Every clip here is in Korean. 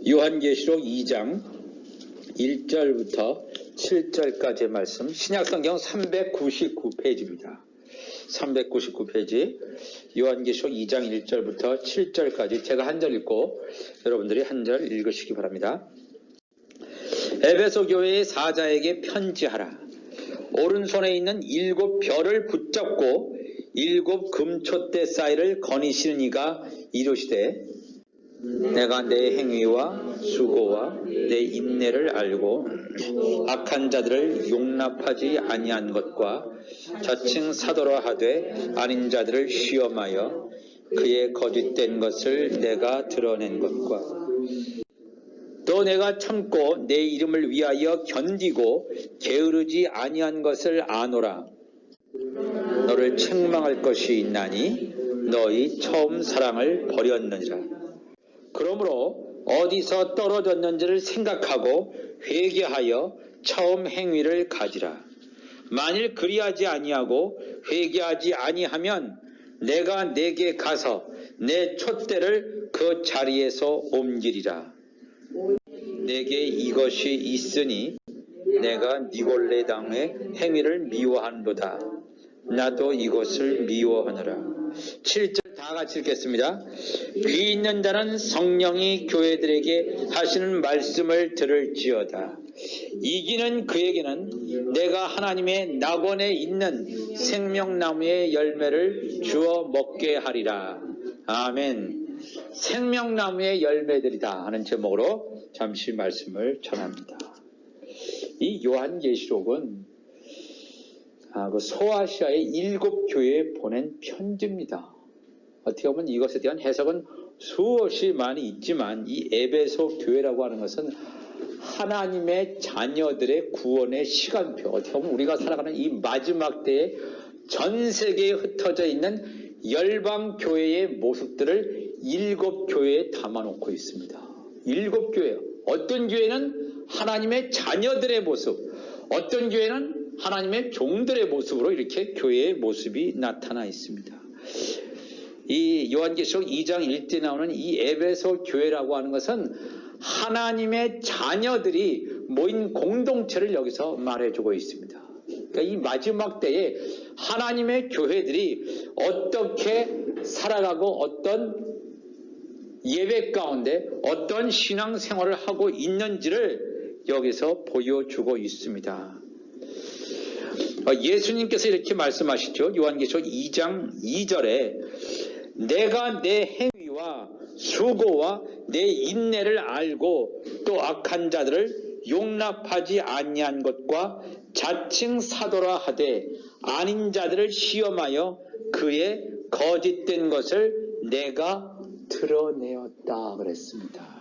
요한계시록 2장 1절부터 7절까지의 말씀, 신약성경 399페이지입니다. 399페이지 요한계시록 2장 1절부터 7절까지 제가 한 절 읽고 여러분들이 한 절 읽으시기 바랍니다. 에베소 교회의 사자에게 편지하라. 오른손에 있는 7 별을 붙잡고 7 금촛대 사이를 거니시는 이가 이르시되, 내가 내 행위와 수고와 내 인내를 알고 악한 자들을 용납하지 아니한 것과 저층 사도라 하되 아닌 자들을 시험하여 그의 거짓된 것을 내가 드러낸 것과 또 내가 참고 내 이름을 위하여 견디고 게으르지 아니한 것을 아노라. 너를 책망할 것이 있나니 너희 처음 사랑을 버렸느니라. 그러므로 어디서 떨어졌는지를 생각하고 회개하여 처음 행위를 가지라. 만일 그리하지 아니하고 회개하지 아니하면 내가 내게 가서 내 촛대를 그 자리에서 옮기리라. 내게 이것이 있으니 내가 니골레 당의 행위를 미워한도다. 나도 이것을 미워하노라. 7절 다 같이 읽겠습니다. 귀 있는 자는 성령이 교회들에게 하시는 말씀을 들을지어다. 이기는 그에게는 내가 하나님의 낙원에 있는 생명나무의 열매를 주어 먹게 하리라. 아멘. 생명나무의 열매들이다 하는 제목으로 잠시 말씀을 전합니다. 이 요한계시록은 그 소아시아의 7 교회에 보낸 편지입니다. 어떻게 보면 이것에 대한 해석은 수없이 많이 있지만 이 에베소 교회라고 하는 것은 하나님의 자녀들의 구원의 시간표, 어떻게 보면 우리가 살아가는 이 마지막 때에 전 세계에 흩어져 있는 열방 교회의 모습들을 7 교회에 담아놓고 있습니다. 7 교회요. 어떤 교회는 하나님의 자녀들의 모습, 어떤 교회는 하나님의 종들의 모습으로 이렇게 교회의 모습이 나타나 있습니다. 이 요한계시록 2장 1절에 나오는 이 에베소 교회라고 하는 것은 하나님의 자녀들이 모인 공동체를 여기서 말해주고 있습니다. 그러니까 이 마지막 때에 하나님의 교회들이 어떻게 살아가고 어떤 예배 가운데 어떤 신앙생활을 하고 있는지를 여기서 보여주고 있습니다. 예수님께서 이렇게 말씀하시죠. 요한계시록 2장 2절에 내가 내 행위와 수고와 내 인내를 알고 또 악한 자들을 용납하지 아니한 것과 자칭 사도라 하되 아닌 자들을 시험하여 그의 거짓된 것을 내가 드러내었다 그랬습니다.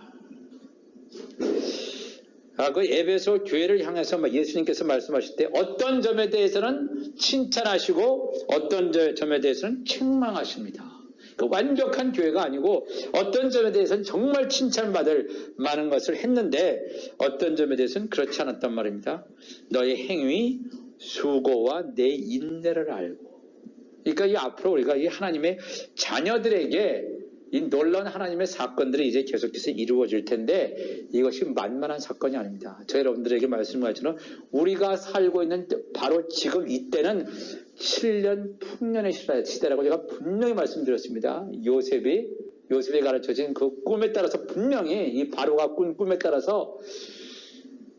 그 에베소 교회를 향해서 예수님께서 말씀하실 때 어떤 점에 대해서는 칭찬하시고 어떤 점에 대해서는 책망하십니다. 그 완벽한 교회가 아니고 어떤 점에 대해서는 정말 칭찬받을 많은 것을 했는데 어떤 점에 대해서는 그렇지 않았단 말입니다. 너의 행위, 수고와 내 인내를 알고. 그러니까 이 앞으로 우리가 이 하나님의 자녀들에게 이 놀라운 하나님의 사건들이 이제 계속해서 이루어질 텐데 이것이 만만한 사건이 아닙니다. 저 여러분들에게 말씀하지만 우리가 살고 있는 바로 지금 이때는 7년 풍년의 시대라고 제가 분명히 말씀드렸습니다. 요셉이 가르쳐진 그 꿈에 따라서 분명히 이 바로가 꾼 꿈에 따라서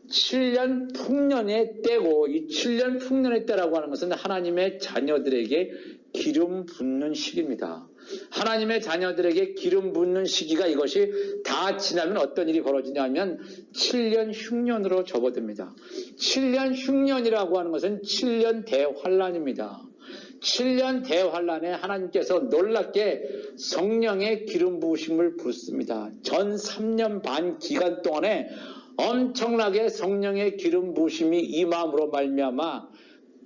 7년 풍년의 때고 이 7년 풍년의 때라고 하는 것은 하나님의 자녀들에게 기름 붓는 시기입니다. 하나님의 자녀들에게 기름 붓는 시기가 이것이 다 지나면 어떤 일이 벌어지냐면 7년 흉년으로 접어듭니다. 7년 흉년이라고 하는 것은 7년 대환란입니다. 7년 대환란에 하나님께서 놀랍게 성령의 기름 부으심을 붓습니다. 전 3년 반 기간 동안에 엄청나게 성령의 기름 부으심이 임함으로 말미암아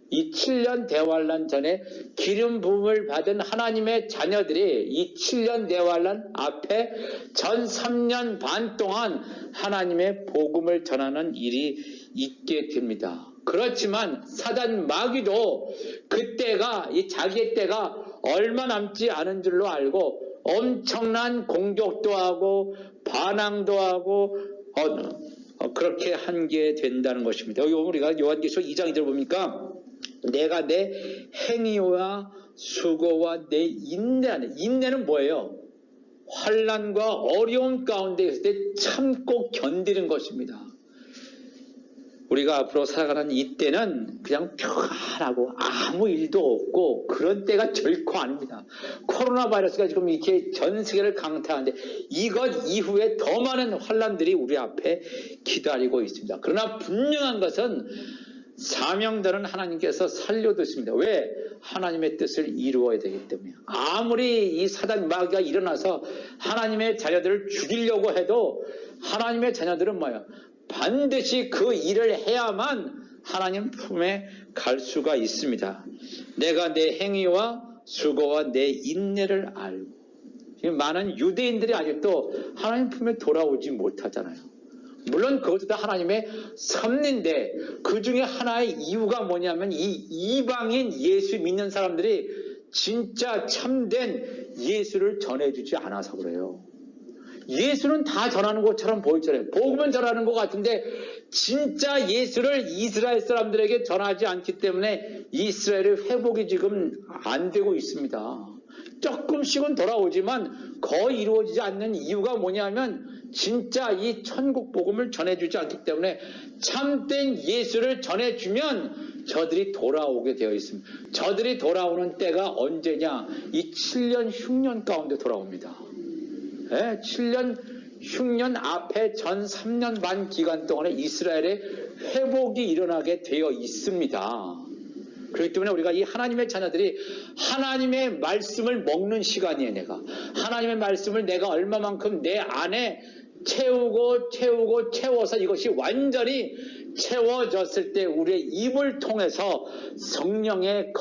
이 7년 대환란 전에 기름 부음을 받은 하나님의 자녀들이 이 7년 대환란 앞에 전 3년 반 동안 하나님의 복음을 전하는 일이 있게 됩니다. 그렇지만 사단 마귀도 그때가 이 자기의 때가 얼마 남지 않은 줄로 알고 엄청난 공격도 하고 반항도 하고 그렇게 하게 된다는 것입니다. 여기 우리가 요한계시록 2장 2절 보니까 내가 내 행위와 수고와 내 인내는 뭐예요? 환난과 어려움 가운데 있을 때 참고 견디는 것입니다. 우리가 앞으로 살아가는 이때는 그냥 평안하고 아무 일도 없고 그런 때가 결코 아닙니다. 코로나 바이러스가 지금 이렇게 전 세계를 강타하는데 이것 이후에 더 많은 환난들이 우리 앞에 기다리고 있습니다. 그러나 분명한 것은 사명자는 하나님께서 살려두십니다. 왜? 하나님의 뜻을 이루어야 되기 때문에. 아무리 이 사단 마귀가 일어나서 하나님의 자녀들을 죽이려고 해도 하나님의 자녀들은 뭐예요? 반드시 그 일을 해야만 하나님 품에 갈 수가 있습니다. 내가 내 행위와 수고와 내 인내를 알고. 지금 많은 유대인들이 아직도 하나님 품에 돌아오지 못하잖아요. 물론 그것도 다 하나님의 섭리인데 그 중에 하나의 이유가 뭐냐면 이 이방인 예수 믿는 사람들이 진짜 참된 예수를 전해주지 않아서 그래요. 예수는 다 전하는 것처럼 보이잖아요. 복음은 전하는 것 같은데 진짜 예수를 이스라엘 사람들에게 전하지 않기 때문에 이스라엘의 회복이 지금 안 되고 있습니다. 조금씩은 돌아오지만 거의 이루어지지 않는 이유가 뭐냐면 진짜 이 천국 복음을 전해주지 않기 때문에 참된 예수를 전해주면 저들이 돌아오게 되어 있습니다. 저들이 돌아오는 때가 언제냐? 이 7년 흉년 가운데 돌아옵니다. 7년 흉년 앞에 전 3년 반 기간 동안에 이스라엘의 회복이 일어나게 되어 있습니다. 그렇기 때문에 우리가 이 하나님의 자녀들이 하나님의 말씀을 먹는 시간이에요. 내가 하나님의 말씀을 내가 얼마만큼 내 안에 채워서 이것이 완전히 채워졌을 때 우리의 입을 통해서 성령의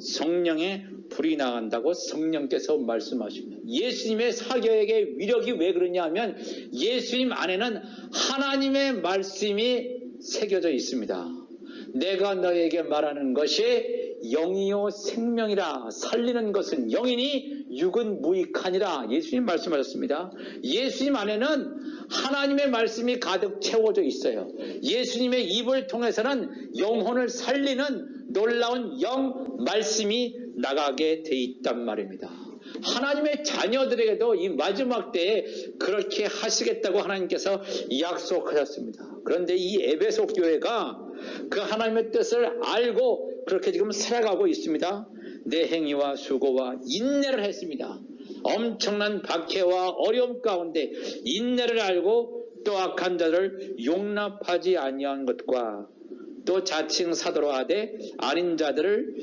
성령의 불이 나간다고 성령께서 말씀하십니다. 예수님의 사교육의 위력이 왜 그러냐 하면 예수님 안에는 하나님의 말씀이 새겨져 있습니다. 내가 너에게 말하는 것이 영이요 생명이라. 살리는 것은 영이니 육은 무익하니라. 예수님 말씀하셨습니다. 예수님 안에는 하나님의 말씀이 가득 채워져 있어요. 예수님의 입을 통해서는 영혼을 살리는 놀라운 말씀이 나가게 돼 있단 말입니다. 하나님의 자녀들에게도 이 마지막 때에 그렇게 하시겠다고 하나님께서 약속하셨습니다. 그런데 이 에베소 교회가 그 하나님의 뜻을 알고 그렇게 지금 살아가고 있습니다. 내 행위와 수고와 인내를 했습니다. 엄청난 박해와 어려움 가운데 인내를 알고 또 악한 자를 용납하지 아니한 것과 또 자칭 사도로 하되 아닌 자들을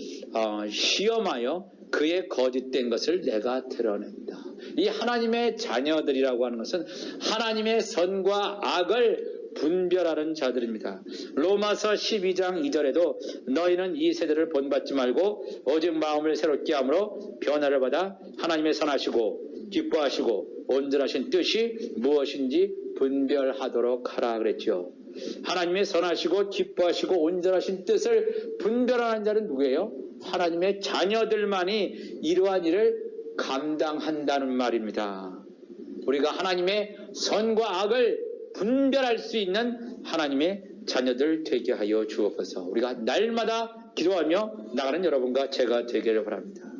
시험하여 그의 거짓된 것을 내가 드러낸다. 이 하나님의 자녀들이라고 하는 것은 하나님의 선과 악을 분별하는 자들입니다. 로마서 12장 2절에도 너희는 이 세대를 본받지 말고 오직 마음을 새롭게 함으로 변화를 받아 하나님의 선하시고 기뻐하시고 온전하신 뜻이 무엇인지 분별하도록 하라 그랬죠. 하나님의 선하시고 기뻐하시고 온전하신 뜻을 분별하는 자는 누구예요? 하나님의 자녀들만이 이러한 일을 감당한다는 말입니다. 우리가 하나님의 선과 악을 분별할 수 있는 하나님의 자녀들 되게 하여 주옵소서. 우리가 날마다 기도하며 나가는 여러분과 제가 되기를 바랍니다.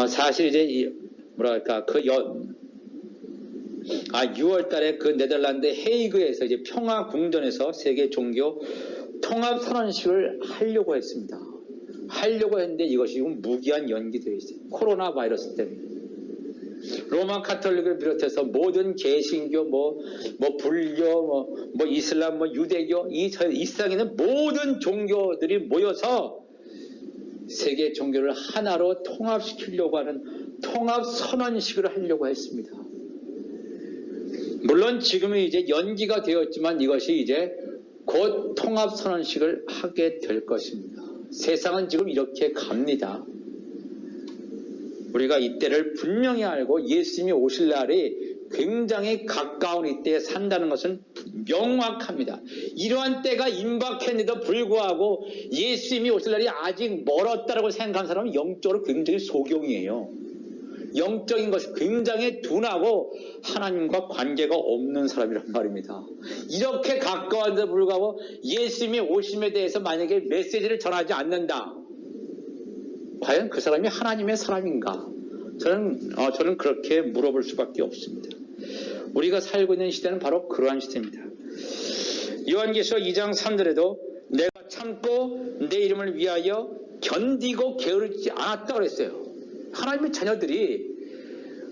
사실 이제 뭐랄까 6월 달에 그 네덜란드 헤이그에서 이제 평화 궁전에서 세계 종교 통합 선언식을 하려고 했습니다. 하려고 했는데 이것이 지금 무기한 연기되어 있어요. 코로나 바이러스 때문에. 로마 카톨릭을 비롯해서 모든 개신교, 불교, 이슬람, 유대교, 이 세상에 있는 모든 종교들이 모여서 세계 종교를 하나로 통합시키려고 하는 통합 선언식을 하려고 했습니다. 물론 지금은 이제 연기가 되었지만 이것이 이제 곧 통합 선언식을 하게 될 것입니다. 세상은 지금 이렇게 갑니다. 우리가 이때를 분명히 알고 예수님이 오실 날이 굉장히 가까운 이때에 산다는 것은 명확합니다. 이러한 때가 임박했는데도 불구하고 예수님이 오실 날이 아직 멀었다고 생각하는 사람은 영적으로 굉장히 소경이에요. 영적인 것이 굉장히 둔하고 하나님과 관계가 없는 사람이란 말입니다. 이렇게 가까운데도 불구하고 예수님이 오심에 대해서 만약에 메시지를 전하지 않는다. 과연 그 사람이 하나님의 사람인가? 저는 그렇게 물어볼 수밖에 없습니다. 우리가 살고 있는 시대는 바로 그러한 시대입니다. 요한계시록 2장 3절에도 내가 참고 내 이름을 위하여 견디고 게으르지 않았다 그랬어요. 하나님의 자녀들이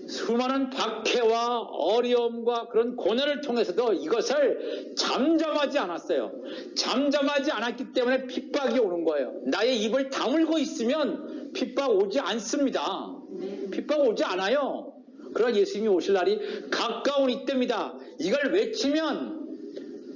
수많은 박해와 어려움과 그런 고난을 통해서도 이것을 잠잠하지 않았어요. 잠잠하지 않았기 때문에 핍박이 오는 거예요. 나의 입을 다물고 있으면 핍박 오지 않습니다. 핍박 오지 않아요. 그러나 예수님이 오실 날이 가까운 이때입니다. 이걸 외치면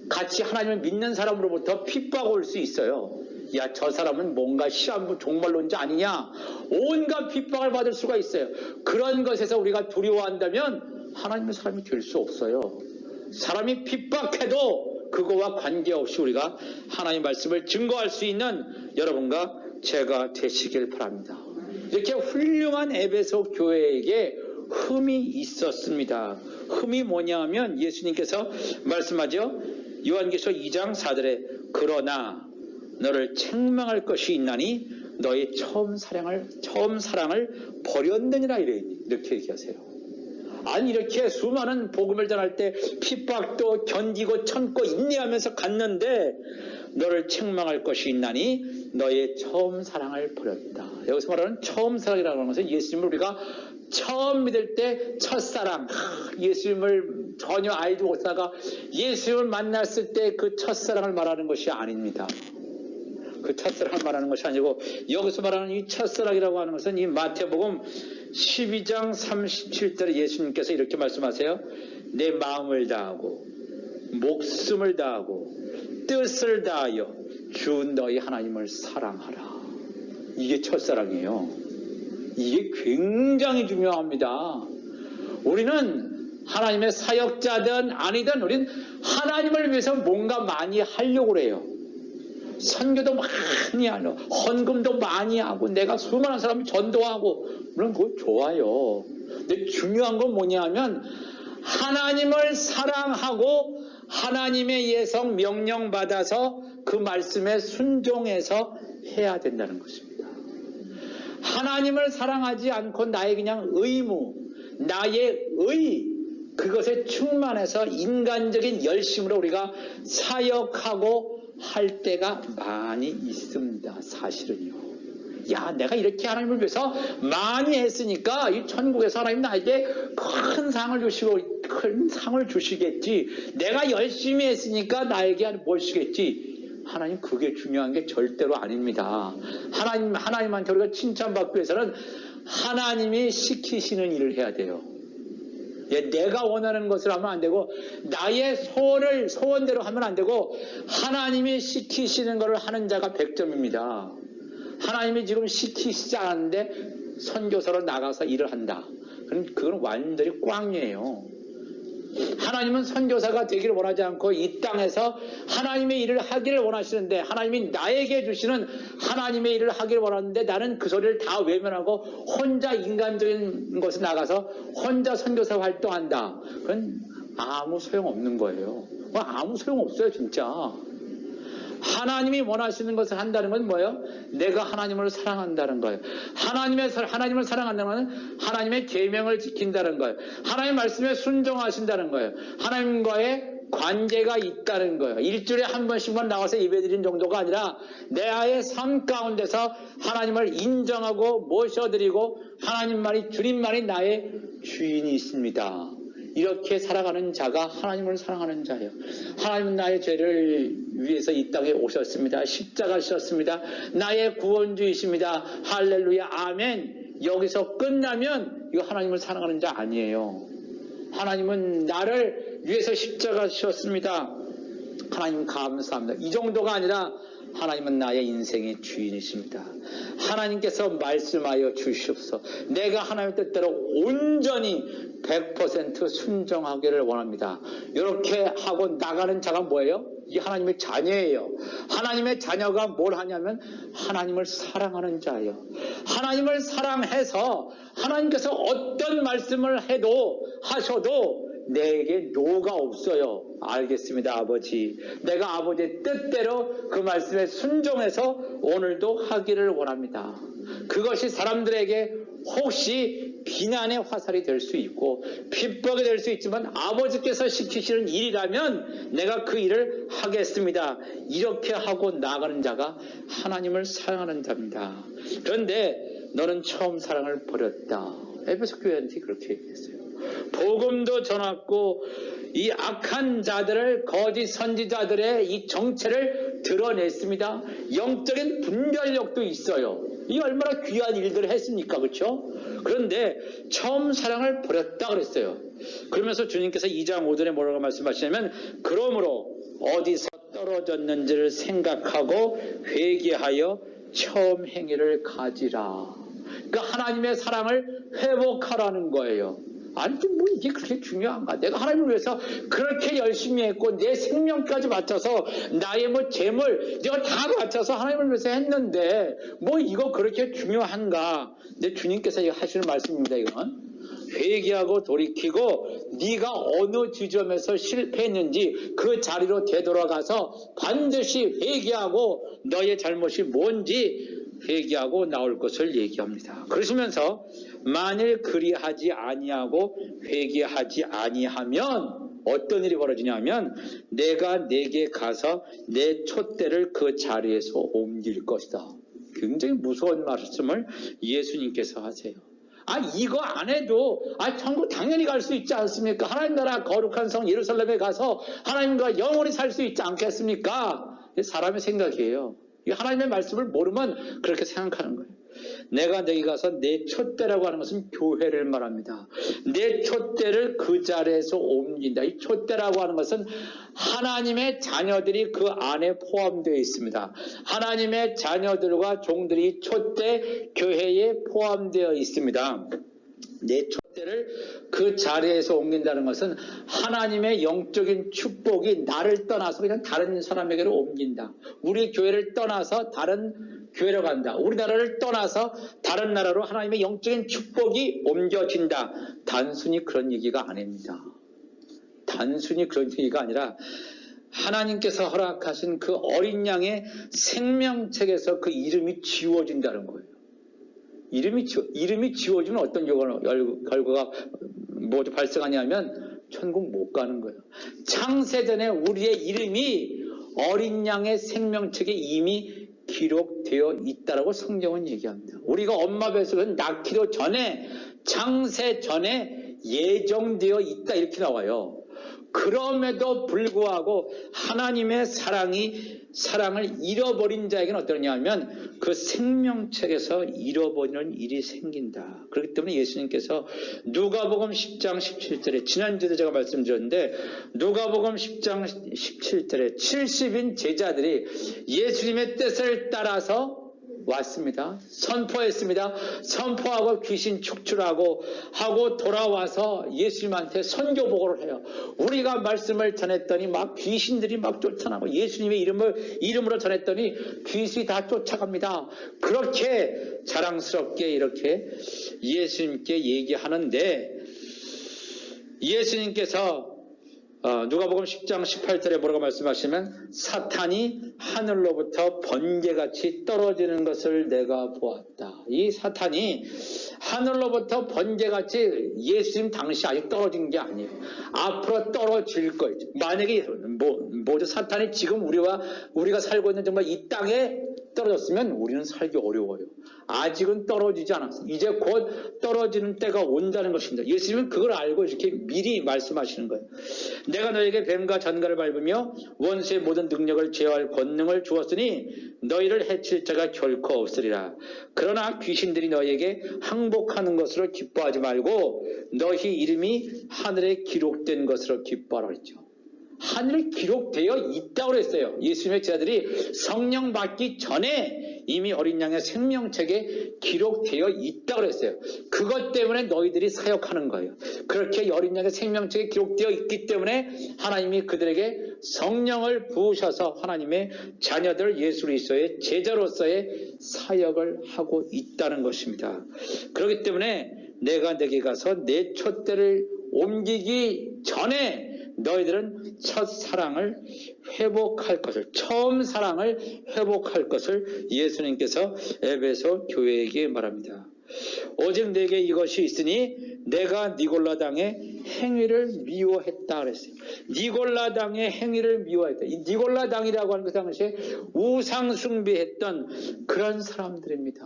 같이 하나님을 믿는 사람으로부터 핍박 올 수 있어요. 야, 저 사람은 뭔가 시한부 종말론자 아니냐? 온갖 핍박을 받을 수가 있어요. 그런 것에서 우리가 두려워한다면 하나님의 사람이 될 수 없어요. 사람이 핍박해도 그거와 관계없이 우리가 하나님의 말씀을 증거할 수 있는 여러분과 제가 되시길 바랍니다. 이렇게 훌륭한 에베소 교회에게 흠이 있었습니다. 흠이 뭐냐 하면 예수님께서 말씀하죠. 요한계시록 2장 4절에 그러나 너를 책망할 것이 있나니 너의 처음 사랑을 버렸느니라 이렇게 얘기하세요. 아니 이렇게 수많은 복음을 전할 때 핍박도 견디고 참고 인내하면서 갔는데 너를 책망할 것이 있나니 너의 처음 사랑을 버렸다. 여기서 말하는 처음 사랑이라고 하는 것은 예수님을 우리가 처음 믿을 때 첫사랑, 예수님을 전혀 알지 못하다가 예수님을 만났을 때 그 첫사랑을 말하는 것이 아닙니다. 그 첫사랑을 말하는 것이 아니고 여기서 말하는 이 첫사랑이라고 하는 것은 이 마태복음 12장 37절에 예수님께서 이렇게 말씀하세요. 내 마음을 다하고 목숨을 다하고 뜻을 다하여 주 너희 하나님을 사랑하라. 이게 첫사랑이에요. 이게 굉장히 중요합니다. 우리는 하나님의 사역자든 아니든 우리는 하나님을 위해서 뭔가 많이 하려고 그래요. 선교도 많이 하고 헌금도 많이 하고 내가 수많은 사람을 전도하고 물론 그거 좋아요. 근데 중요한 건 뭐냐 하면 하나님을 사랑하고 하나님의 예성 명령 받아서 그 말씀에 순종해서 해야 된다는 것입니다. 하나님을 사랑하지 않고 나의 그냥 의무, 나의 그것에 충만해서 인간적인 열심으로 우리가 사역하고 할 때가 많이 있습니다. 사실은요. 야, 내가 이렇게 하나님을 위해서 많이 했으니까 이 천국에서 하나님 나에게 큰 상을 주시겠지. 내가 열심히 했으니까 나에게 뭘 주시겠지. 하나님 그게 중요한 게 절대로 아닙니다. 하나님한테 우리가 칭찬받기 위해서는 하나님이 시키시는 일을 해야 돼요. 내가 원하는 것을 하면 안 되고 나의 소원대로 하면 안 되고 하나님이 시키시는 것을 하는 자가 100점입니다. 하나님이 지금 시키시지 않는데 선교사로 나가서 일을 한다. 그건 완전히 꽝이에요. 하나님은 선교사가 되기를 원하지 않고 이 땅에서 하나님의 일을 하기를 원하시는데 하나님이 나에게 주시는 하나님의 일을 하기를 원하는데 나는 그 소리를 다 외면하고 혼자 인간적인 것에 나가서 혼자 선교사 활동한다. 그건 아무 소용없는 거예요. 아무 소용없어요 진짜. 하나님이 원하시는 것을 한다는 건 뭐예요? 내가 하나님을 사랑한다는 거예요. 하나님을 사랑한다는 것은 하나님의 계명을 지킨다는 거예요. 하나님 말씀에 순종하신다는 거예요. 하나님과의 관계가 있다는 거예요. 일주일에 한 번씩만 나와서 예배드리는 정도가 아니라 내의 삶 가운데서 하나님을 인정하고 모셔드리고 주님만이 나의 주인이 있습니다. 이렇게 살아가는 자가 하나님을 사랑하는 자예요. 하나님은 나의 죄를 위해서 이 땅에 오셨습니다. 십자가 지셨습니다. 나의 구원주이십니다. 할렐루야 아멘. 여기서 끝나면 이거 하나님을 사랑하는 자 아니에요. 하나님은 나를 위해서 십자가 지셨습니다. 하나님 감사합니다. 이 정도가 아니라 하나님은 나의 인생의 주인이십니다. 하나님께서 말씀하여 주시옵소서. 내가 하나님의 뜻대로 온전히 100% 순종하기를 원합니다. 이렇게 하고 나가는 자가 뭐예요? 이 하나님의 자녀예요. 하나님의 자녀가 뭘 하냐면 하나님을 사랑하는 자예요. 하나님을 사랑해서 하나님께서 어떤 말씀을 하셔도 내게 노가 없어요. 알겠습니다, 아버지. 내가 아버지의 뜻대로 그 말씀에 순종해서 오늘도 하기를 원합니다. 그것이 사람들에게 혹시 비난의 화살이 될 수 있고 핍박이 될 수 있지만 아버지께서 시키시는 일이라면 내가 그 일을 하겠습니다. 이렇게 하고 나가는 자가 하나님을 사랑하는 자입니다. 그런데 너는 처음 사랑을 버렸다. 에베소 교회한테 그렇게 얘기했어요. 복음도 전했고 이 악한 자들을, 거짓 선지자들의 이 정체를 드러냈습니다. 영적인 분별력도 있어요. 이 얼마나 귀한 일들을 했습니까? 그렇죠? 그런데 처음 사랑을 버렸다 그랬어요. 그러면서 주님께서 2장 5절에 뭐라고 말씀하시냐면 그러므로 어디서 떨어졌는지를 생각하고 회개하여 처음 행위를 가지라. 그러니까 하나님의 사랑을 회복하라는 거예요. 아니 뭐 이게 그렇게 중요한가? 내가 하나님을 위해서 그렇게 열심히 했고 내 생명까지 바쳐서 나의 뭐 재물 내가 다 바쳐서 하나님을 위해서 했는데 뭐 이거 그렇게 중요한가? 근데 주님께서 하시는 말씀입니다. 이건 회개하고 돌이키고 네가 어느 지점에서 실패했는지 그 자리로 되돌아가서 반드시 회개하고 너의 잘못이 뭔지 회개하고 나올 것을 얘기합니다. 그러시면서 만일 그리하지 아니하고 회개하지 아니하면 어떤 일이 벌어지냐면 내가 내게 가서 내 촛대를 그 자리에서 옮길 것이다. 굉장히 무서운 말씀을 예수님께서 하세요. 이거 안 해도 천국 당연히 갈 수 있지 않습니까? 하나님 나라 거룩한 성 예루살렘에 가서 하나님과 영원히 살 수 있지 않겠습니까? 사람의 생각이에요. 하나님의 말씀을 모르면 그렇게 생각하는 거예요. 내가 내게 가서 내 촛대라고 하는 것은 교회를 말합니다. 내 촛대를 그 자리에서 옮긴다. 이 촛대라고 하는 것은 하나님의 자녀들이 그 안에 포함되어 있습니다. 하나님의 자녀들과 종들이 촛대 교회에 포함되어 있습니다. 내 촛대를 그 자리에서 옮긴다는 것은 하나님의 영적인 축복이 나를 떠나서 그냥 다른 사람에게로 옮긴다. 우리 교회를 떠나서 다른 교회로 간다. 우리나라를 떠나서 다른 나라로 하나님의 영적인 축복이 옮겨진다. 단순히 그런 얘기가 아닙니다. 단순히 그런 얘기가 아니라 하나님께서 허락하신 그 어린 양의 생명책에서 그 이름이 지워진다는 거예요. 이름이 지워지면 어떤 결과가 뭐 발생하냐면 천국 못 가는 거예요. 창세전에 우리의 이름이 어린 양의 생명책에 이미 기록되어 있다라고 성경은 얘기합니다. 우리가 엄마 뱃속에 낳기도 전에 창세 전에 예정되어 있다 이렇게 나와요. 그럼에도 불구하고 하나님의 사랑을 잃어버린 자에게는 어떠냐면 그 생명책에서 잃어버리는 일이 생긴다. 그렇기 때문에 예수님께서 누가복음 10장 17절에 지난주에도 제가 말씀드렸는데 누가복음 10장 17절에 70인 제자들이 예수님의 뜻을 따라서 왔습니다. 선포했습니다. 선포하고 귀신 축출하고 돌아와서 예수님한테 선교 보고를 해요. 우리가 말씀을 전했더니 막 귀신들이 막 쫓아나고 예수님의 이름으로 전했더니 귀신이 다 쫓아갑니다. 그렇게 자랑스럽게 이렇게 예수님께 얘기하는데 예수님께서 누가복음 10장 18절에 뭐라고 말씀하시면 사탄이 하늘로부터 번개같이 떨어지는 것을 내가 보았다. 이 사탄이 하늘로부터 번개같이 예수님 당시 아직 떨어진 게 아니에요. 앞으로 떨어질 거예요. 만약에 뭐죠? 사탄이 지금 우리가 살고 있는 정말 이 땅에 떨어졌으면 우리는 살기 어려워요. 아직은 떨어지지 않았어요. 이제 곧 떨어지는 때가 온다는 것입니다. 예수님은 그걸 알고 이렇게 미리 말씀하시는 거예요. 내가 너에게 뱀과 잔가를 밟으며 원수의 모든 능력을 제어할 권능을 주었으니 너희를 해칠 자가 결코 없으리라. 그러나 귀신들이 너희에게 항복하는 것으로 기뻐하지 말고 너희 이름이 하늘에 기록된 것으로 기뻐하라 했죠. 하늘에 기록되어 있다고 그랬어요. 예수님의 제자들이 성령 받기 전에 이미 어린 양의 생명책에 기록되어 있다고 그랬어요. 그것 때문에 너희들이 사역하는 거예요. 그렇게 어린 양의 생명책에 기록되어 있기 때문에 하나님이 그들에게 성령을 부으셔서 하나님의 자녀들 예수 그리스도의 제자로서의 사역을 하고 있다는 것입니다. 그렇기 때문에 내가 내게 가서 내 촛대를 옮기기 전에 너희들은 첫 사랑을 회복할 것을, 처음 사랑을 회복할 것을 예수님께서 에베소 교회에게 말합니다. 오직 내게 이것이 있으니 내가 니골라당의 행위를 미워했다 그랬어요. 니골라당의 행위를 미워했다. 이 니골라당이라고 하는 그 당시에 우상 숭배했던 그런 사람들입니다.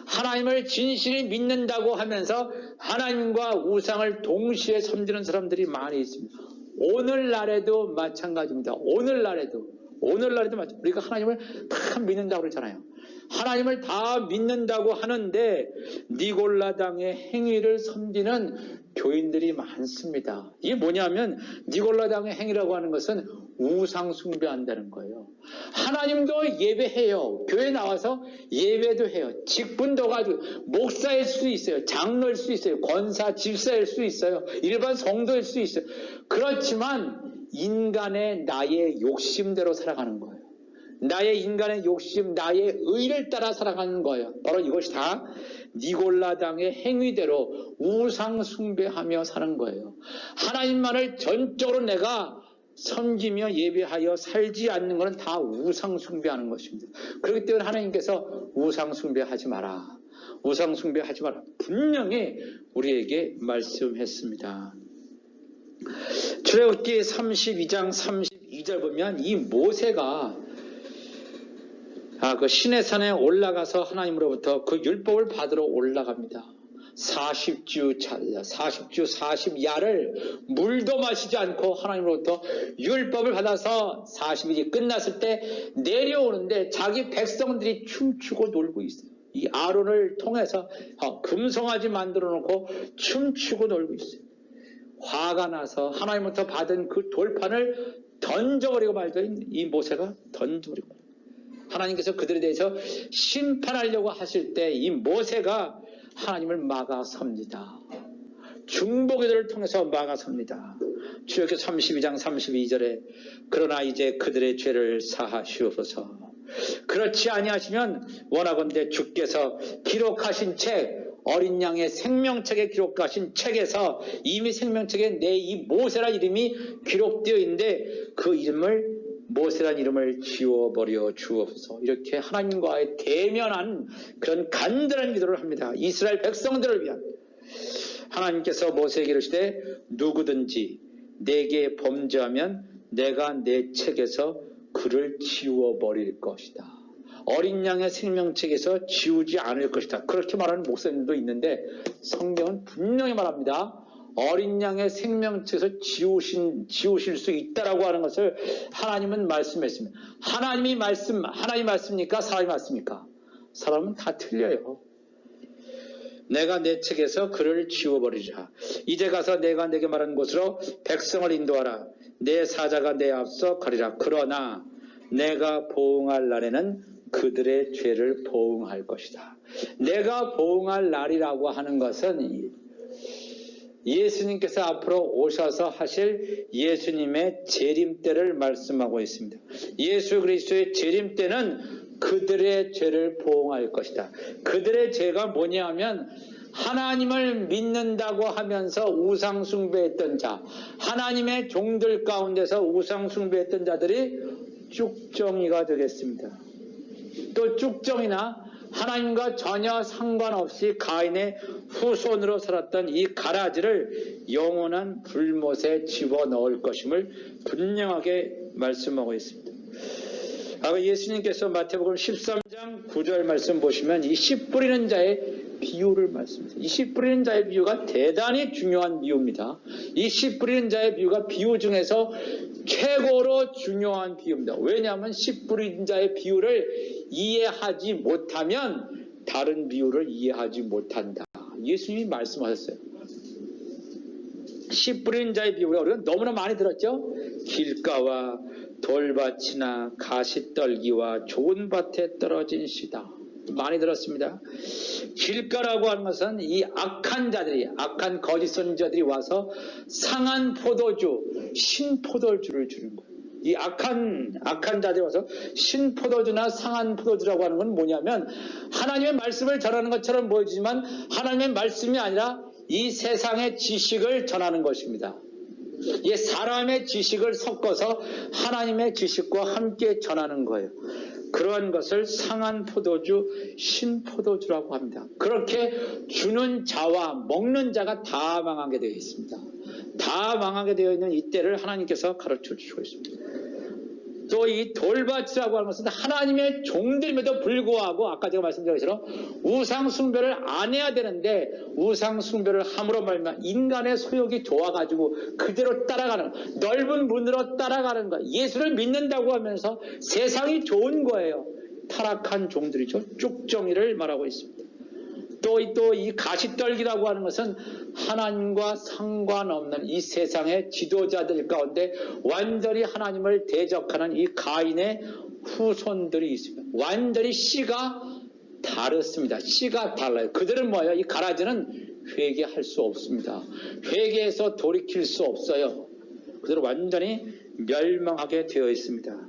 하나님을 진실히 믿는다고 하면서 하나님과 우상을 동시에 섬기는 사람들이 많이 있습니다. 오늘날에도 마찬가지입니다. 오늘날에도 마찬가지. 우리가 하나님을 다 믿는다고 그러잖아요. 하나님을 다 믿는다고 하는데 니골라당의 행위를 섬기는 교인들이 많습니다. 이게 뭐냐면 니골라당의 행위라고 하는 것은 우상 숭배한다는 거예요. 하나님도 예배해요. 교회 나와서 예배도 해요. 직분도 가지고 목사일 수 있어요. 장로일 수 있어요. 권사, 집사일 수 있어요. 일반 성도일 수 있어요. 그렇지만 인간의 나의 욕심대로 살아가는 거예요. 나의 인간의 욕심, 나의 의를 따라 살아가는 거예요. 바로 이것이 다 니골라당의 행위대로 우상 숭배하며 사는 거예요. 하나님만을 전적으로 내가 섬기며 예배하여 살지 않는 것은 다 우상 숭배하는 것입니다. 그렇기 때문에 하나님께서 우상 숭배하지 마라. 우상 숭배하지 마라. 분명히 우리에게 말씀했습니다. 출애굽기 32장 32절 보면 이 모세가 그 시내산에 올라가서 하나님으로부터 그 율법을 받으러 올라갑니다. 40주 40야를 물도 마시지 않고 하나님으로부터 율법을 받아서 40일이 끝났을 때 내려오는데 자기 백성들이 춤추고 놀고 있어요. 이 아론을 통해서 금송아지 만들어 놓고 춤추고 놀고 있어요. 화가 나서 하나님부터 받은 그 돌판을 던져버리고 말죠. 이 모세가 던져버리고 말죠. 하나님께서 그들에 대해서 심판하려고 하실 때 이 모세가 하나님을 막아섭니다. 중보기도를 통해서 막아섭니다. 출애굽기 32장 32절에 그러나 이제 그들의 죄를 사하시옵소서. 그렇지 아니하시면 원하건대 주께서 기록하신 책, 어린 양의 생명책에 기록하신 책에서 이미 생명책에 내 이 모세라 이름이 기록되어 있는데 그 이름을 모세란 이름을 지워버려 주옵소서. 이렇게 하나님과의 대면한 그런 간절한 기도를 합니다. 이스라엘 백성들을 위한. 하나님께서 모세에게 이르시되 누구든지 내게 범죄하면 내가 내 책에서 그를 지워버릴 것이다. 어린 양의 생명책에서 지우지 않을 것이다. 그렇게 말하는 목사님도 있는데 성경은 분명히 말합니다. 어린 양의 생명책에서 지우실 수 있다라고 하는 것을 하나님은 말씀했습니다. 하나님 말씀입니까? 사람이 말씀입니까? 사람은 다 틀려요. 내가 내 책에서 그를 지워버리자. 이제 가서 내가 내게 말한 곳으로 백성을 인도하라. 내 사자가 내 앞서 가리라. 그러나 내가 보응할 날에는 그들의 죄를 보응할 것이다. 내가 보응할 날이라고 하는 것은 예수님께서 앞으로 오셔서 하실 예수님의 재림 때를 말씀하고 있습니다. 예수 그리스도의 재림 때는 그들의 죄를 보응할 것이다. 그들의 죄가 뭐냐 하면 하나님을 믿는다고 하면서 우상 숭배했던 자, 하나님의 종들 가운데서 우상 숭배했던 자들이 쭉정이가 되겠습니다. 또 쭉정이나 하나님과 전혀 상관없이 가인의 후손으로 살았던 이 가라지를 영원한 불못에 집어넣을 것임을 분명하게 말씀하고 있습니다. 예수님께서 마태복음 13장 9절 말씀 보시면 이 씨 뿌리는 자의 비유를 말씀하세요. 이 씨 뿌리는 자의 비유가 대단히 중요한 비유입니다. 이 씨 뿌리는 자의 비유가 비유 중에서 최고로 중요한 비유입니다. 왜냐하면 씨 뿌리는 자의 비유를 이해하지 못하면 다른 비유를 이해하지 못한다. 예수님이 말씀하셨어요. 씨 뿌리는 자의 비유가 우리가 너무나 많이 들었죠. 길가와 돌밭이나 가시떨기와 좋은 밭에 떨어진 씨다. 많이 들었습니다. 길가라고 하는 것은 이 악한 자들이, 악한 거짓 선지자들이 와서 상한 포도주, 신포도주를 주는 거예요. 이 악한 자들이 와서 신포도주나 상한 포도주라고 하는 건 뭐냐면, 하나님의 말씀을 전하는 것처럼 보여지지만 하나님의 말씀이 아니라 이 세상의 지식을 전하는 것입니다. 이 사람의 지식을 섞어서 하나님의 지식과 함께 전하는 거예요. 그러한 것을 상한 포도주, 신포도주라고 합니다. 그렇게 주는 자와 먹는 자가 다 망하게 되어 있습니다. 다 망하게 되어 있는 이때를 하나님께서 가르쳐 주시고 있습니다. 또 이 돌밭이라고 하는 것은 하나님의 종들임에도 불구하고 아까 제가 말씀드린 것처럼 우상 숭배를 안 해야 되는데 우상 숭배를 함으로 말미암아 인간의 소욕이 좋아가지고 그대로 따라가는, 넓은 문으로 따라가는 거예요. 예수를 믿는다고 하면서 세상이 좋은 거예요. 타락한 종들이죠. 쭉정이를 말하고 있습니다. 또 이 가시떨기라고 하는 것은 하나님과 상관없는 이 세상의 지도자들 가운데 완전히 하나님을 대적하는 이 가인의 후손들이 있습니다. 완전히 씨가 다릅니다. 씨가 달라요. 그들은 뭐예요? 이 가라지는 회개할 수 없습니다. 회개해서 돌이킬 수 없어요. 그들은 완전히 멸망하게 되어 있습니다.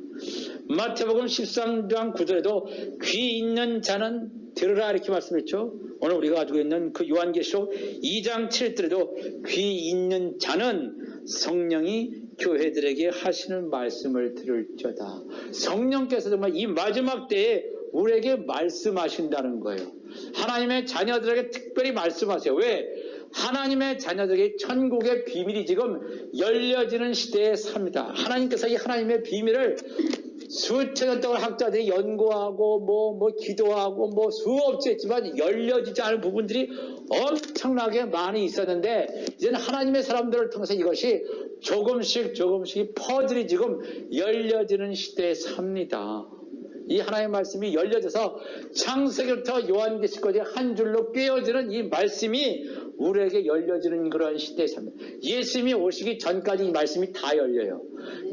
마태복음 13장 9절에도 귀 있는 자는 들으라 이렇게 말씀했죠. 오늘 우리가 가지고 있는 그 요한계시록 2장 7절에도 귀 있는 자는 성령이 교회들에게 하시는 말씀을 들을지어다. 성령께서 정말 이 마지막 때에 우리에게 말씀하신다는 거예요. 하나님의 자녀들에게 특별히 말씀하세요. 왜? 하나님의 자녀들에게 천국의 비밀이 지금 열려지는 시대에 삽니다. 하나님께서 이 하나님의 비밀을 수천 년 동안 학자들이 연구하고 기도하고 수없이 했지만 열려지지 않은 부분들이 엄청나게 많이 있었는데 이제는 하나님의 사람들을 통해서 이것이 조금씩 퍼즐이 지금 열려지는 시대에 삽니다. 이 하나님의 말씀이 열려져서 창세기부터 요한계시까지 한 줄로 꿰어지는 이 말씀이 우리에게 열려지는 그런 시대에 삽니다. 예수님이 오시기 전까지 이 말씀이 다 열려요.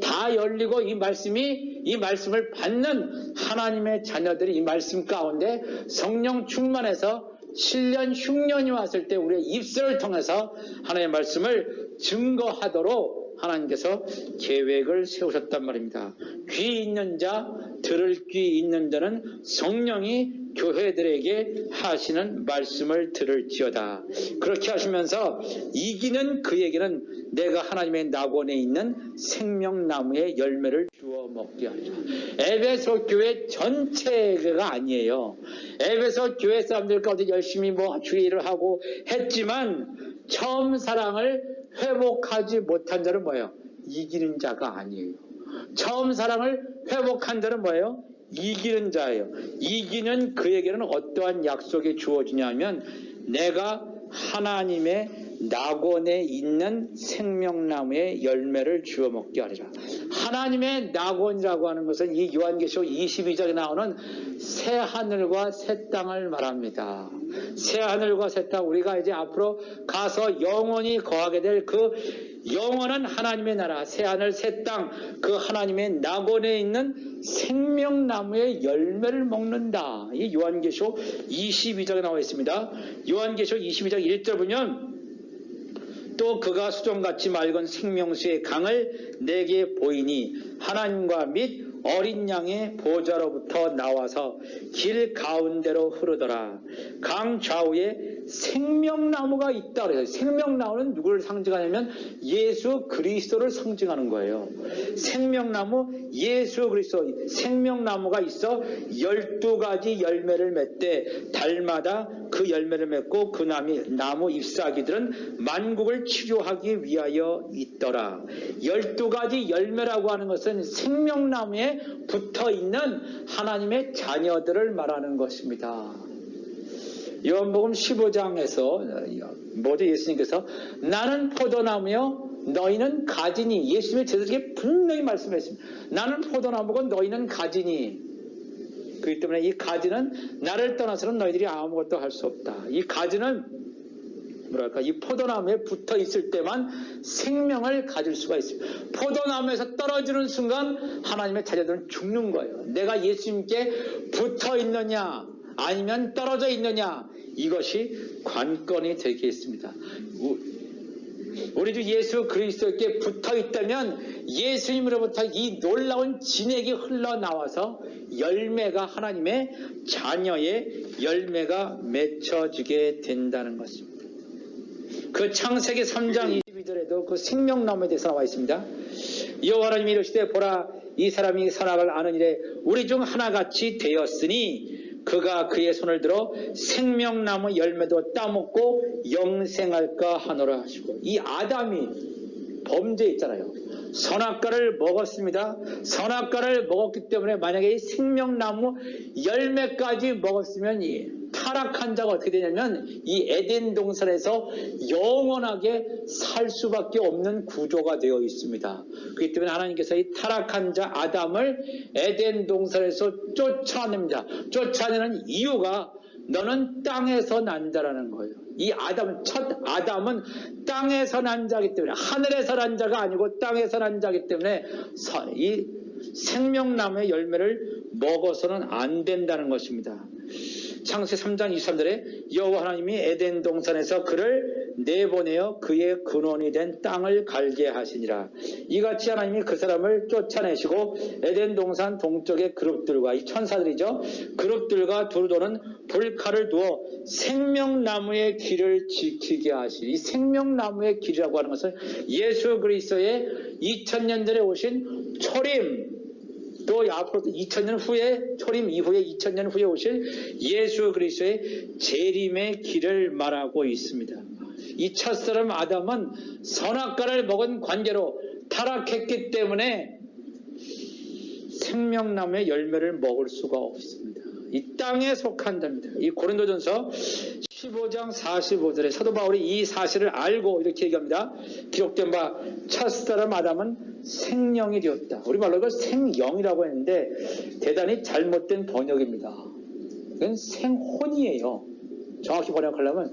다 열리고 이 말씀을 받는 하나님의 자녀들이 이 말씀 가운데 성령 충만해서 7년 흉년이 왔을 때 우리의 입술을 통해서 하나님의 말씀을 증거하도록 하나님께서 계획을 세우셨단 말입니다. 귀 있는 자, 들을 귀 있는 자는 성령이 교회들에게 하시는 말씀을 들을지어다. 그렇게 하시면서 이기는 그에게는 내가 하나님의 낙원에 있는 생명나무의 열매를 주어 먹게 하리라. 에베소 교회 전체가 아니에요. 에베소 교회 사람들 가운데 열심히 주의 일을 하고 했지만 처음 사랑을 회복하지 못한 자는 뭐예요? 이기는 자가 아니에요. 처음 사랑을 회복한 자는 뭐예요? 이기는 자예요. 이기는 그에게는 어떠한 약속이 주어지냐면 내가 하나님의 낙원에 있는 생명나무의 열매를 주어 먹게 하리라. 하나님의 낙원이라고 하는 것은 이 요한계시록 22장에 나오는 새 하늘과 새 땅을 말합니다. 새 하늘과 새 땅, 우리가 이제 앞으로 가서 영원히 거하게 될 그 영원한 하나님의 나라, 새 하늘 새 땅, 그 하나님의 낙원에 있는 생명나무의 열매를 먹는다. 이 요한계시록 22장에 나와 있습니다. 요한계시록 22장 1절 보면 또 그가 수정같이 맑은 생명수의 강을 내게 보이니 하나님과 및 어린 양의 보좌로부터 나와서 길 가운데로 흐르더라. 강 좌우에 생명나무가 있다 그래요. 생명나무는 누구를 상징하냐면 예수 그리스도를 상징하는 거예요. 생명나무 예수 그리스도, 생명나무가 있어 12가지 열매를 맺되 달마다 그 열매를 맺고 그 나무 잎사귀들은 만국을 치료하기 위하여 있더라. 12가지 열매라고 하는 것은 생명나무에 붙어있는 하나님의 자녀들을 말하는 것입니다. 요한복음 15장에서 예수님께서 나는 포도나무요 너희는 가지니, 예수님의 제자들에게 분명히 말씀했습니다. 나는 포도나무고 너희는 가지니. 그렇기 때문에 이 가지는 나를 떠나서는 너희들이 아무것도 할 수 없다. 이 가지는 뭐랄까, 이 포도나무에 붙어 있을 때만 생명을 가질 수가 있습니다. 포도나무에서 떨어지는 순간 하나님의 자녀들은 죽는 거예요. 내가 예수님께 붙어 있느냐 아니면 떨어져 있느냐, 이것이 관건이 되겠습니다. 우리 주 예수 그리스도께 붙어 있다면 예수님으로부터 이 놀라운 진액이 흘러나와서 열매가, 하나님의 자녀의 열매가 맺혀지게 된다는 것입니다. 그 창세기 3장 22절에도 그 생명나무에 대해서 나와 있습니다. 여호와 하나님이 이르시되 보라, 이 사람이 선악을 아는 일에 우리 중 하나같이 되었으니 그가 그의 손을 들어 생명나무 열매도 따먹고 영생할까 하노라 하시고, 이 아담이 범죄했잖아요. 선악과를 먹었습니다. 선악과를 먹었기 때문에 만약에 이 생명나무 열매까지 먹었으면 이 타락한 자가 어떻게 되냐면 이 에덴 동산에서 영원하게 살 수밖에 없는 구조가 되어 있습니다. 그렇기 때문에 하나님께서 이 타락한 자 아담을 에덴 동산에서 쫓아냅니다. 쫓아내는 이유가 너는 땅에서 난 자라는 거예요. 이 아담, 첫 아담은 땅에서 난 자이기 때문에, 하늘에서 난 자가 아니고 땅에서 난 자이기 때문에 이 생명나무의 열매를 먹어서는 안 된다는 것입니다. 창세기 3장 23절에 여호와 하나님이 에덴 동산에서 그를 내보내어 그의 근원이 된 땅을 갈게 하시니라. 이같이 하나님이 그 사람을 쫓아내시고 에덴 동산 동쪽의 그룹들과, 이 천사들이죠, 그룹들과 두루도는 불칼을 두어 생명나무의 길을 지키게 하시니, 이 생명나무의 길이라고 하는 것은 예수 그리스도의 2000년 전에 오신 초림, 또 앞으로 2000년 후에, 초림 이후에 2000년 후에 오실 예수 그리스도의 재림의 길을 말하고 있습니다. 이 첫사람 아담은 선악과를 먹은 관계로 타락했기 때문에 생명나무의 열매를 먹을 수가 없습니다. 이 땅에 속한답니다. 이 고린도전서 15장 45절에 사도 바울이 이 사실을 알고 이렇게 얘기합니다. 기록된 바 첫사람 아담은 생령이 되었다. 우리말로 이걸 생영이라고 했는데 대단히 잘못된 번역입니다. 이건 생혼이에요. 정확히 번역하려면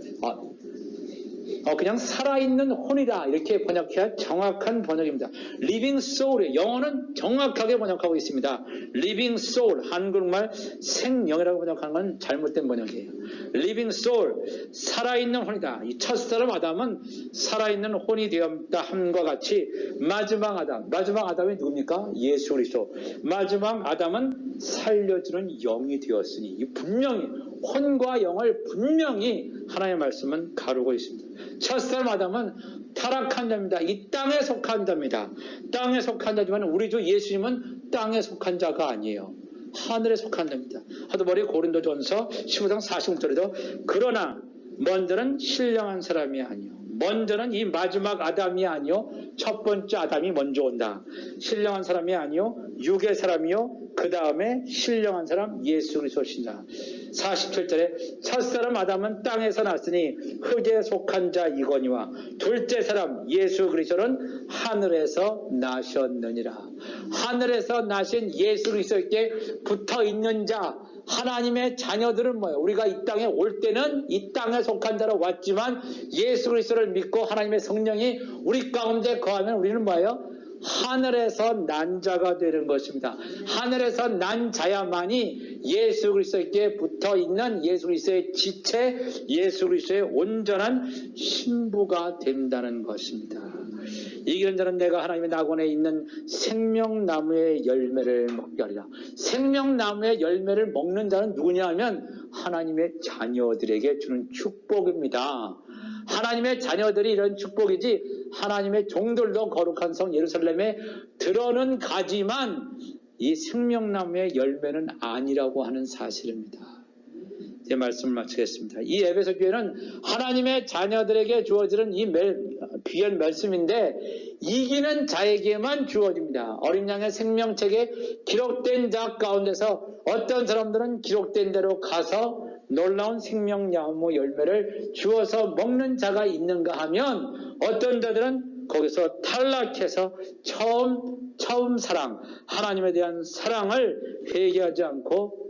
그냥 살아있는 혼이다, 이렇게 번역해야 정확한 번역입니다. living soul, 영어는 정확하게 번역하고 있습니다. living soul, 한국말 생영이라고 번역하는 건 잘못된 번역이에요. living soul, 살아있는 혼이다. 이 첫사람 아담은 살아있는 혼이 되었다 함과 같이 마지막 아담이 누굽니까? 예수 그리스도. 마지막 아담은 살려주는 영이 되었으니, 이 분명히 혼과 영을 분명히 하나님의 말씀은 가르고 있습니다. 첫사람 아담은 타락한 자입니다. 이 땅에 속한 자입니다. 땅에 속한 자지만 우리 주 예수님은 땅에 속한 자가 아니에요. 하늘에 속한 자입니다. 하도머리 고린도전서 15장 46절에도 그러나 먼저는 신령한 사람이 아니요, 먼저는 이 마지막 아담이 아니요 첫 번째 아담이 먼저 온다. 신령한 사람이 아니요 육의 사람이요 그 다음에 신령한 사람 예수 그리스도신다. 47절에 첫사람 아담은 땅에서 났으니 흙에 속한 자 이거니와 둘째 사람 예수 그리스도는 하늘에서 나셨느니라. 하늘에서 나신 예수 그리스도께 붙어있는 자, 하나님의 자녀들은 뭐예요? 우리가 이 땅에 올 때는 이 땅에 속한 자로 왔지만 예수 그리스도를 믿고 하나님의 성령이 우리 가운데 거하면 우리는 뭐예요? 하늘에서 난 자가 되는 것입니다. 하늘에서 난 자야만이 예수 그리스도께 붙어있는 예수 그리스도의 지체, 예수 그리스도의 온전한 신부가 된다는 것입니다. 이기는 자는 내가 하나님의 낙원에 있는 생명나무의 열매를 먹게 하리라. 생명나무의 열매를 먹는 자는 누구냐 하면 하나님의 자녀들에게 주는 축복입니다. 하나님의 자녀들이 이런 축복이지, 하나님의 종들도 거룩한 성 예루살렘에 들어는 가지만 이 생명나무의 열매는 아니라고 하는 사실입니다. 제 말씀을 마치겠습니다. 이 에베소 교회는 하나님의 자녀들에게 주어지는 이 귀한 말씀인데 이기는 자에게만 주어집니다. 어린 양의 생명책에 기록된 자 가운데서 어떤 사람들은 기록된 대로 가서 놀라운 생명나무 열매를 주어서 먹는 자가 있는가 하면 어떤 자들은 거기서 탈락해서 처음 사랑, 하나님에 대한 사랑을 회개하지 않고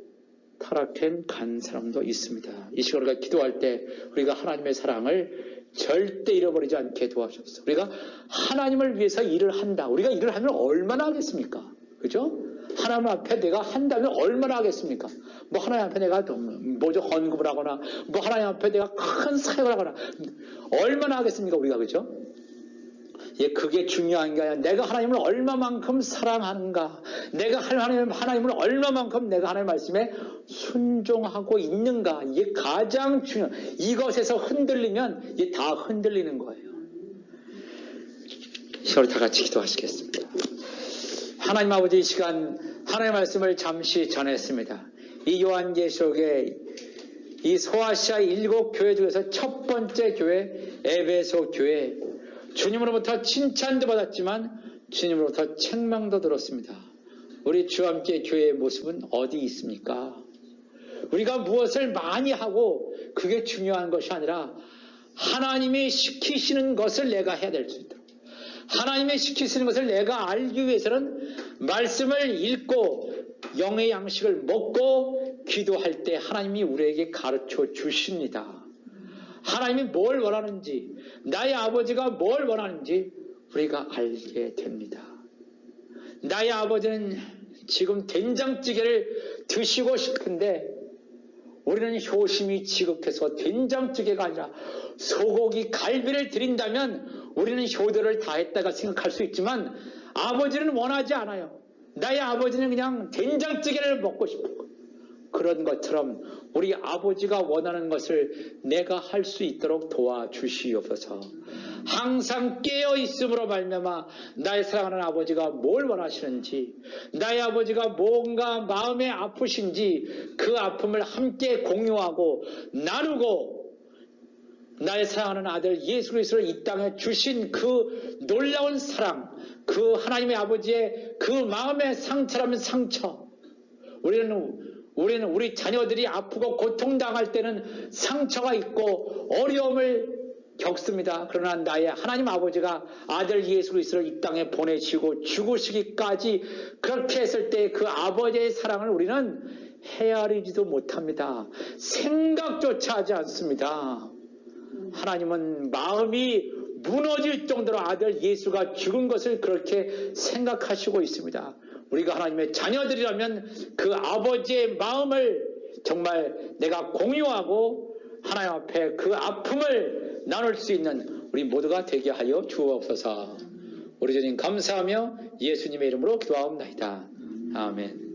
타락한 간 사람도 있습니다. 이 시간 우리가 기도할 때 우리가 하나님의 사랑을 절대 잃어버리지 않게 도와주옵소서. 우리가 하나님을 위해서 일을 한다. 우리가 일을 하면 얼마나 하겠습니까? 그죠? 하나님 앞에 내가 한다면 얼마나 하겠습니까? 뭐 하나님 앞에 내가 뭐죠? 헌금을 하거나 뭐 하나님 앞에 내가 큰 사역을 하거나 얼마나 하겠습니까? 우리가 그죠? 예, 그게 중요한 게 아니라 내가 하나님을 얼마만큼 사랑하는가, 내가 하나님을 얼마만큼 내가 하나님의 말씀에 순종하고 있는가, 이게 가장 중요한. 이것에서 흔들리면 이게 다 흔들리는 거예요. 우리 다 같이 기도하시겠습니다. 하나님 아버지, 이 시간 하나님의 말씀을 잠시 전했습니다. 이 요한계시록의 이 소아시아 7교회 중에서 첫 번째 교회 에베소 교회, 주님으로부터 칭찬도 받았지만 주님으로부터 책망도 들었습니다. 우리 주와 함께 교회의 모습은 어디 있습니까? 우리가 무엇을 많이 하고 그게 중요한 것이 아니라 하나님이 시키시는 것을 내가 해야 될 수 있도록, 하나님이 시키시는 것을 내가 알기 위해서는 말씀을 읽고 영의 양식을 먹고 기도할 때 하나님이 우리에게 가르쳐 주십니다. 하나님이 뭘 원하는지, 나의 아버지가 뭘 원하는지 우리가 알게 됩니다. 나의 아버지는 지금 된장찌개를 드시고 싶은데 우리는 효심이 지극해서 된장찌개가 아니라 소고기 갈비를 드린다면 우리는 효도를 다했다가 생각할 수 있지만 아버지는 원하지 않아요. 나의 아버지는 그냥 된장찌개를 먹고 싶은 것. 그런 것처럼 우리 아버지가 원하는 것을 내가 할 수 있도록 도와주시옵소서. 항상 깨어있음으로 말미암아 나의 사랑하는 아버지가 뭘 원하시는지, 나의 아버지가 뭔가 마음에 아프신지 그 아픔을 함께 공유하고 나누고 나의 사랑하는 아들 예수 그리스도를 이 땅에 주신 그 놀라운 사랑, 그 하나님의 아버지의 그 마음의 상처라면 상처, 우리는 우리 자녀들이 아프고 고통당할 때는 상처가 있고 어려움을 겪습니다. 그러나 나의 하나님 아버지가 아들 예수 그리스도를 이 땅에 보내시고 죽으시기까지 그렇게 했을 때 그 아버지의 사랑을 우리는 헤아리지도 못합니다. 생각조차 하지 않습니다. 하나님은 마음이 무너질 정도로 아들 예수가 죽은 것을 그렇게 생각하시고 있습니다. 우리가 하나님의 자녀들이라면 그 아버지의 마음을 정말 내가 공유하고 하나님 앞에 그 아픔을 나눌 수 있는 우리 모두가 되게 하여 주옵소서. 우리 주님 감사하며 예수님의 이름으로 기도하옵나이다. 아멘.